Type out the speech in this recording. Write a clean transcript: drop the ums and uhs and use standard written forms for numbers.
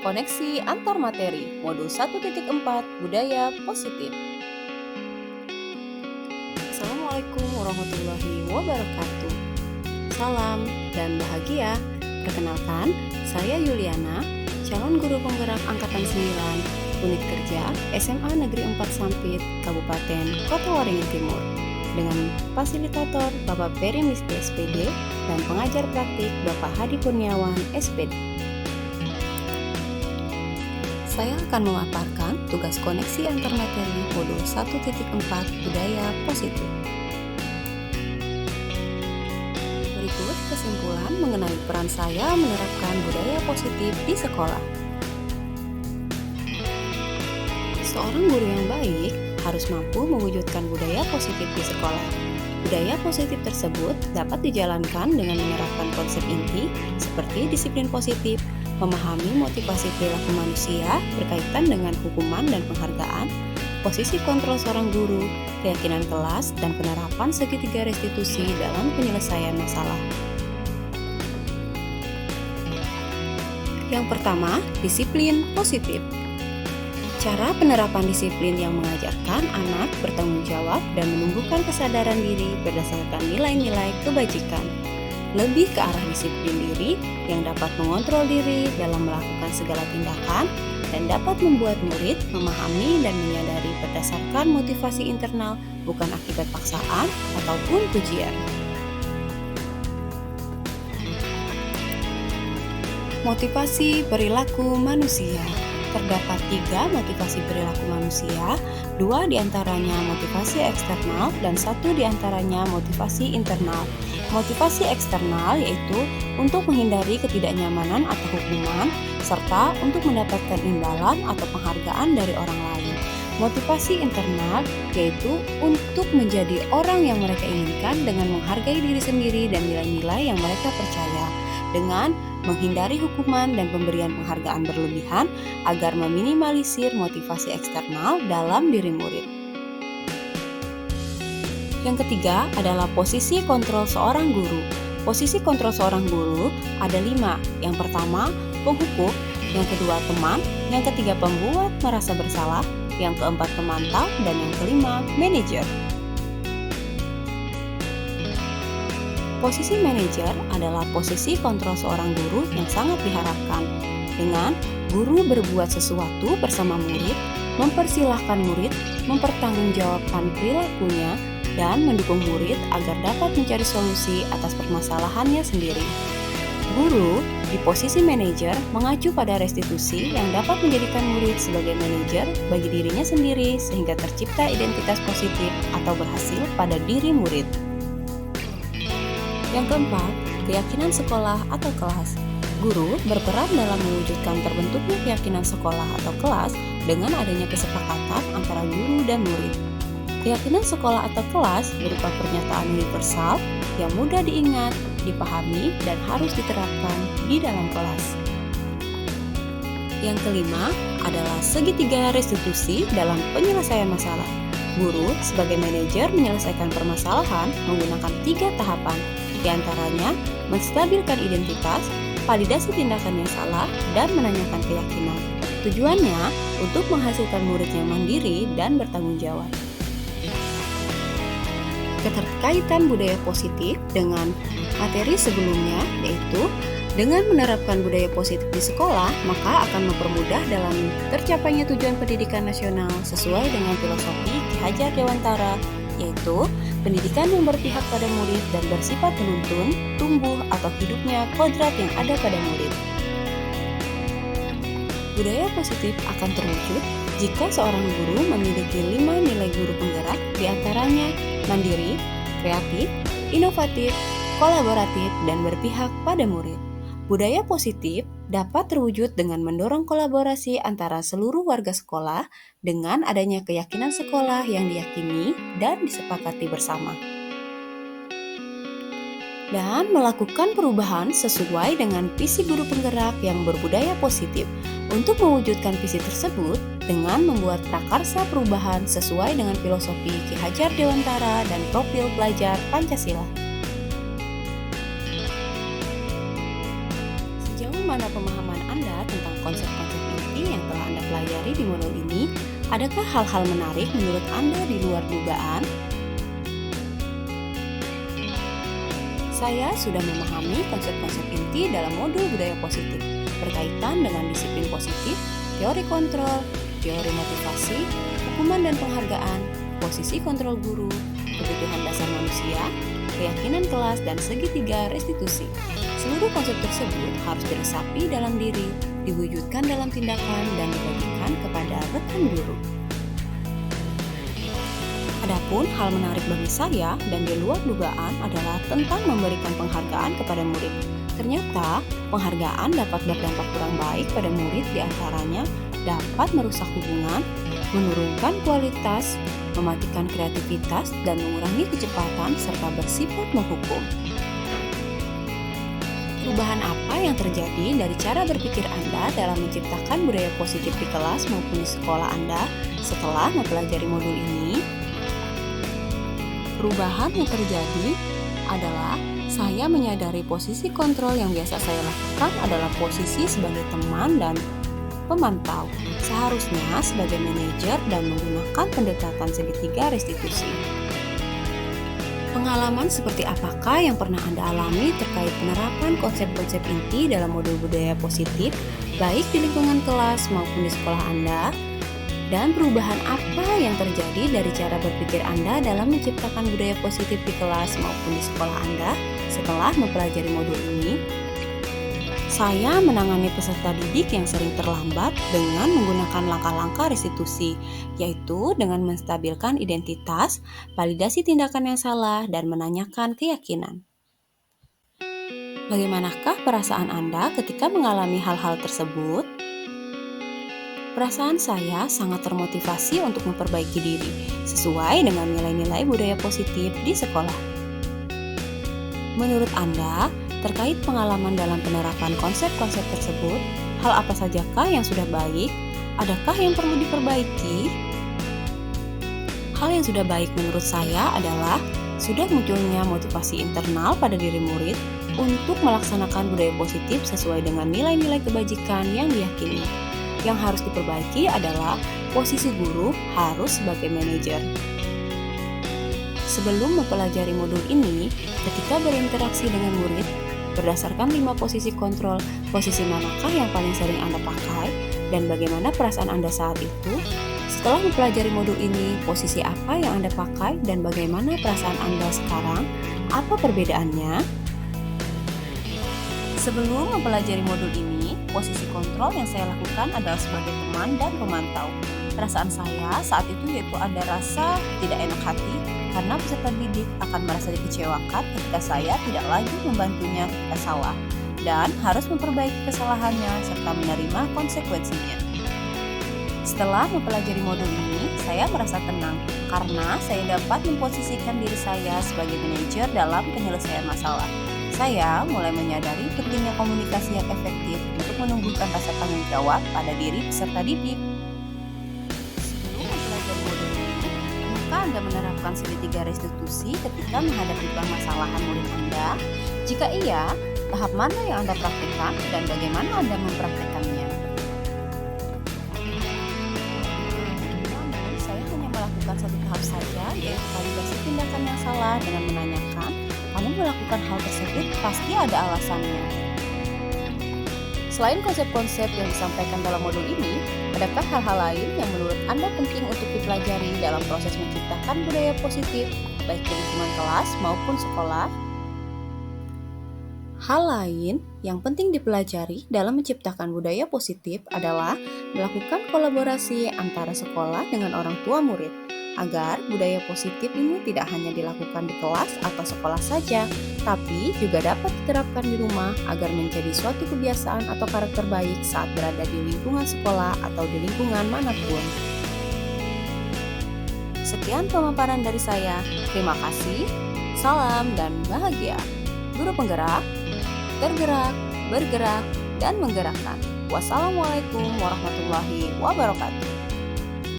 Koneksi antar materi, modul 1.4 Budaya Positif. Assalamualaikum warahmatullahi wabarakatuh. Salam dan bahagia. Perkenalkan, saya Yuliana, calon guru penggerak Angkatan 9, Unit Kerja SMA Negeri 4 Sampit, Kabupaten Kota Waringin Timur, dengan fasilitator Bapak Peri Miski SPD dan pengajar praktik Bapak Hadi Kurniawan SPD. Saya akan memaparkan tugas koneksi antar materi modul 1.4 Budaya Positif. Berikut kesimpulan mengenai peran saya menerapkan budaya positif di sekolah. Seorang guru yang baik harus mampu mewujudkan budaya positif di sekolah. Budaya positif tersebut dapat dijalankan dengan menerapkan konsep inti seperti disiplin positif, memahami motivasi perilaku manusia berkaitan dengan hukuman dan penghargaan, posisi kontrol seorang guru, keyakinan kelas, dan penerapan segitiga restitusi dalam penyelesaian masalah. Yang pertama, disiplin positif. Cara penerapan disiplin yang mengajarkan anak bertanggung jawab dan menumbuhkan kesadaran diri berdasarkan nilai-nilai kebajikan. Lebih ke arah disiplin diri yang dapat mengontrol diri dalam melakukan segala tindakan dan dapat membuat murid memahami dan menyadari berdasarkan motivasi internal bukan akibat paksaan ataupun pujian. Motivasi perilaku manusia. Terdapat 3 motivasi perilaku manusia, 2 diantaranya motivasi eksternal dan 1 diantaranya motivasi internal. Motivasi eksternal yaitu untuk menghindari ketidaknyamanan atau hukuman, serta untuk mendapatkan imbalan atau penghargaan dari orang lain. Motivasi internal yaitu untuk menjadi orang yang mereka inginkan dengan menghargai diri sendiri dan nilai-nilai yang mereka percaya, dengan menghindari hukuman dan pemberian penghargaan berlebihan agar meminimalisir motivasi eksternal dalam diri murid. Yang ketiga adalah posisi kontrol seorang guru. Posisi kontrol seorang guru ada 5. Yang pertama, penghukum. Yang kedua, teman. Yang ketiga, pembuat merasa bersalah. Yang keempat, pemantau. Dan yang kelima, manajer. Posisi manajer adalah posisi kontrol seorang guru yang sangat diharapkan. Dengan guru berbuat sesuatu bersama murid, mempersilahkan murid, mempertanggungjawabkan perilakunya, dan mendukung murid agar dapat mencari solusi atas permasalahannya sendiri. Guru di posisi manajer mengacu pada restitusi yang dapat menjadikan murid sebagai manajer bagi dirinya sendiri sehingga tercipta identitas positif atau berhasil pada diri murid. Yang keempat, keyakinan sekolah atau kelas. Guru berperan dalam mewujudkan terbentuknya keyakinan sekolah atau kelas dengan adanya kesepakatan antara guru dan murid. Keyakinan sekolah atau kelas berupa pernyataan universal yang mudah diingat, dipahami, dan harus diterapkan di dalam kelas. Yang kelima adalah segitiga restitusi dalam penyelesaian masalah. Guru sebagai manajer menyelesaikan permasalahan menggunakan 3 tahapan, di antaranya menstabilkan identitas, validasi tindakan yang salah, dan menanyakan keyakinan. Tujuannya untuk menghasilkan muridnya mandiri dan bertanggung jawab. Keterkaitan budaya positif dengan materi sebelumnya yaitu dengan menerapkan budaya positif di sekolah, maka akan mempermudah dalam tercapainya tujuan pendidikan nasional sesuai dengan filosofi Ki Hajar Dewantara, yaitu pendidikan yang berpihak pada murid dan bersifat menuntun, tumbuh, atau hidupnya kodrat yang ada pada murid. Budaya positif akan terwujud jika seorang guru memiliki 5 nilai guru penggerak, diantaranya mandiri, kreatif, inovatif, kolaboratif, dan berpihak pada murid. Budaya positif dapat terwujud dengan mendorong kolaborasi antara seluruh warga sekolah dengan adanya keyakinan sekolah yang diyakini dan disepakati bersama. Dan melakukan perubahan sesuai dengan visi guru penggerak yang berbudaya positif. Untuk mewujudkan visi tersebut dengan membuat prakarsa perubahan sesuai dengan filosofi Ki Hajar Dewantara dan profil pelajar Pancasila. Sejauh mana pemahaman Anda tentang konsep-konsep inti yang telah Anda pelajari di modul ini, adakah hal-hal menarik menurut Anda di luar dugaan? Saya sudah memahami konsep-konsep inti dalam modul budaya positif berkaitan dengan disiplin positif, teori kontrol, teori motivasi, hukuman dan penghargaan, posisi kontrol guru, kebutuhan dasar manusia, keyakinan kelas, dan segitiga restitusi. Seluruh konsep tersebut harus diresapi dalam diri, diwujudkan dalam tindakan, dan dibagikan kepada rekan guru. Adapun hal menarik bagi saya dan di luar dugaan adalah tentang memberikan penghargaan kepada murid. Ternyata, penghargaan dapat berdampak kurang baik pada murid, diantaranya dapat merusak hubungan, menurunkan kualitas, mematikan kreativitas, dan mengurangi kecepatan serta bersifat menghukum. Perubahan apa yang terjadi dari cara berpikir Anda dalam menciptakan budaya positif di kelas maupun di sekolah Anda setelah mempelajari modul ini? Perubahan yang terjadi adalah saya menyadari posisi kontrol yang biasa saya lakukan adalah posisi sebagai teman dan pemantau, seharusnya sebagai manajer dan menggunakan pendekatan segitiga restitusi. Pengalaman seperti apakah yang pernah Anda alami terkait penerapan konsep-konsep inti dalam modul budaya positif, baik di lingkungan kelas maupun di sekolah Anda? Dan perubahan apa yang terjadi dari cara berpikir Anda dalam menciptakan budaya positif di kelas maupun di sekolah Anda setelah mempelajari modul ini? Saya menangani peserta didik yang sering terlambat dengan menggunakan langkah-langkah restitusi, yaitu dengan menstabilkan identitas, validasi tindakan yang salah, dan menanyakan keyakinan. Bagaimanakah perasaan Anda ketika mengalami hal-hal tersebut? Perasaan saya sangat termotivasi untuk memperbaiki diri sesuai dengan nilai-nilai budaya positif di sekolah. Menurut Anda, terkait pengalaman dalam penerapan konsep-konsep tersebut, hal apa sajakah yang sudah baik? Adakah yang perlu diperbaiki? Hal yang sudah baik menurut saya adalah sudah munculnya motivasi internal pada diri murid untuk melaksanakan budaya positif sesuai dengan nilai-nilai kebajikan yang diyakini. Yang harus diperbaiki adalah posisi guru harus sebagai manajer. Sebelum mempelajari modul ini, ketika berinteraksi dengan murid, berdasarkan 5 posisi kontrol, posisi manakah yang paling sering Anda pakai dan bagaimana perasaan Anda saat itu? Setelah mempelajari modul ini, posisi apa yang Anda pakai dan bagaimana perasaan Anda sekarang? Apa perbedaannya? Sebelum mempelajari modul ini, posisi kontrol yang saya lakukan adalah sebagai teman dan pemantau. Perasaan saya saat itu yaitu ada rasa tidak enak hati karena peserta didik akan merasa dikecewakan ketika saya tidak lagi membantunya ketika salah dan harus memperbaiki kesalahannya serta menerima konsekuensinya. Setelah mempelajari modul ini, saya merasa tenang karena saya dapat memposisikan diri saya sebagai manajer dalam penyelesaian masalah. Saya mulai menyadari pentingnya komunikasi yang efektif untuk menumbuhkan rasa tanggung jawab pada diri peserta didik. Sebelum mempelajari modul ini, apakah Anda menerapkan segitiga restitusi ketika menghadapi permasalahan murid Anda? Jika iya, tahap mana yang Anda praktikkan dan bagaimana Anda mempraktikkannya? Namun, saya hanya melakukan satu tahap saja, yaitu validasi tindakan yang salah dengan menanyakan, kamu melakukan hal tersebut pasti ada alasannya. Selain konsep-konsep yang disampaikan dalam modul ini, adakah hal-hal lain yang menurut Anda penting untuk dipelajari dalam proses menciptakan budaya positif, baik di lingkungan kelas maupun sekolah? Hal lain yang penting dipelajari dalam menciptakan budaya positif adalah melakukan kolaborasi antara sekolah dengan orang tua murid, agar budaya positif ini tidak hanya dilakukan di kelas atau sekolah saja, tapi juga dapat diterapkan di rumah agar menjadi suatu kebiasaan atau karakter baik saat berada di lingkungan sekolah atau di lingkungan manapun. Sekian pemaparan dari saya. Terima kasih. Salam dan bahagia. Guru penggerak, tergerak, bergerak, dan menggerakkan. Wassalamualaikum warahmatullahi wabarakatuh.